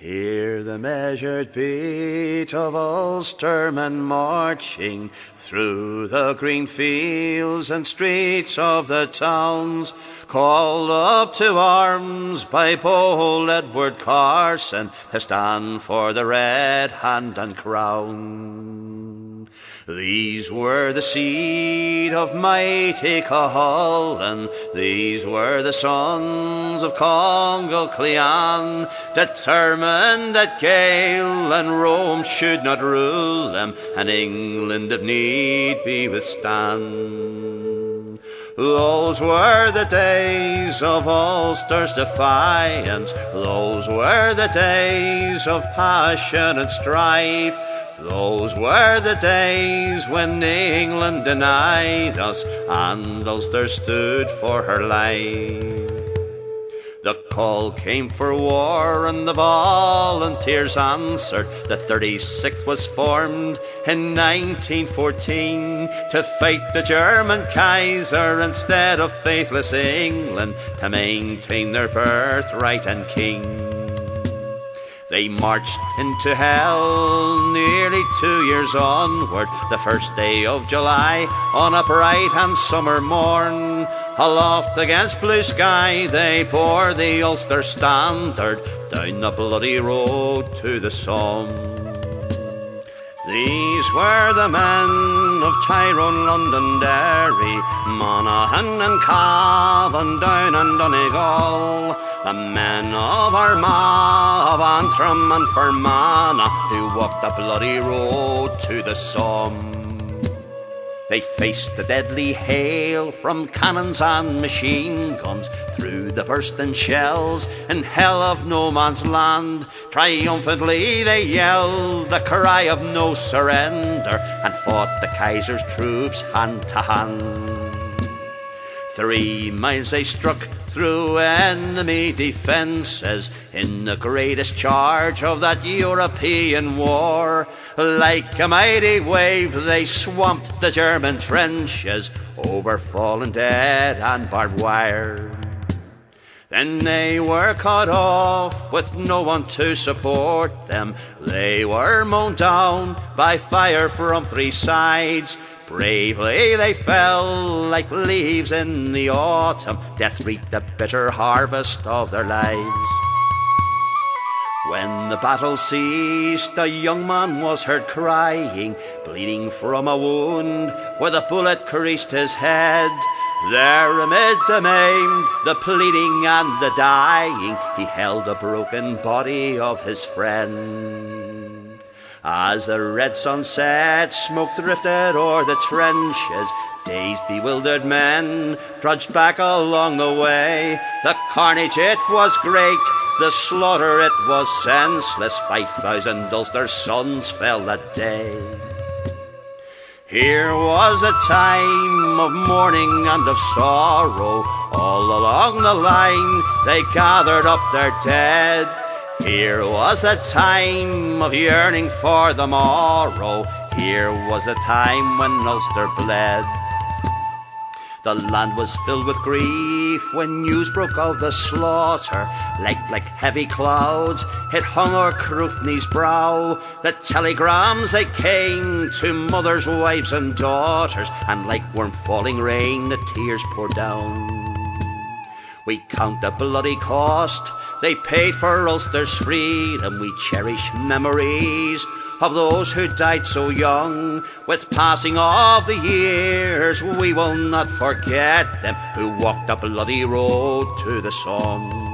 Hear the measured beat of Ulstermen marching through the green fields and streets of the towns, called up to arms by bold Edward Carson to stand for the red hand and crown. These were the seed of mighty Cuchulainn, these were the sons of Congal Clean, determined that Gael and Rome should not rule them, and England if need be withstand. Those were the days of Ulster's defiance, those were the days of passion and strife, those were the days when England denied us and Ulster stood for her life. The call came for war and the volunteers answered. The 36th was formed in 1914 to fight the German Kaiser instead of faithless England, to maintain their birthright and king. They marched into hell nearly 2 years onward, the first day of July on a bright and summer morn. Aloft against blue sky they bore the Ulster standard down the bloody road to the Somme. These were the men of Tyrone, Londonderry, Monaghan and Cavan, down and Donegal, the men of Armagh, of Antrim and Fermanagh, who walked the bloody road to the Somme. They faced the deadly hail from cannons and machine guns, through the bursting shells in hell of no man's land. Triumphantly they yelled the cry of no surrender, and fought the Kaiser's troops hand to hand. 3 miles they struck through enemy defences in the greatest charge of that European war. Like a mighty wave they swamped the German trenches, over fallen dead and barbed wire. Then they were cut off with no one to support them. They were mown down by fire from 3 sides. Bravely they fell like leaves in the autumn. Death reaped the bitter harvest of their lives. When the battle ceased, a young man was heard crying, bleeding from a wound where the bullet creased his head. There amid the maimed, the pleading and the dying, he held the broken body of his friend. As the red sun set, smoke drifted o'er the trenches, dazed, bewildered men trudged back along the way. The carnage, it was great, the slaughter, it was senseless. 5,000 Ulster sons fell that day. Here was a time of mourning and of sorrow. All along the line they gathered up their dead. Here was a time of yearning for the morrow. Here was a time when Ulster bled. The land was filled with grief when news broke of the slaughter. Like black heavy clouds it hung o'er Cruithne's brow. The telegrams they came to mothers, wives and daughters, and like warm falling rain the tears poured down. We count the bloody cost they paid for Ulster's freedom. We cherish memories of those who died so young. With passing of the years we will not forget them who walked the bloody road to the Somme.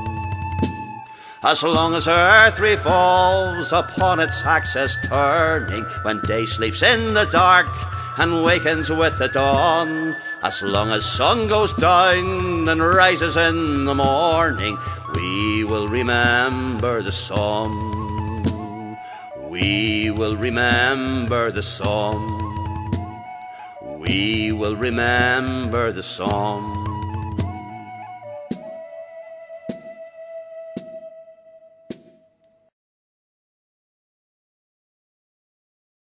As long as earth revolves upon its axis turning, when day sleeps in the dark and wakens with the dawn, as long as sun goes down and rises in the morning, we will remember the Somme. We will remember the Somme. We will remember the Somme.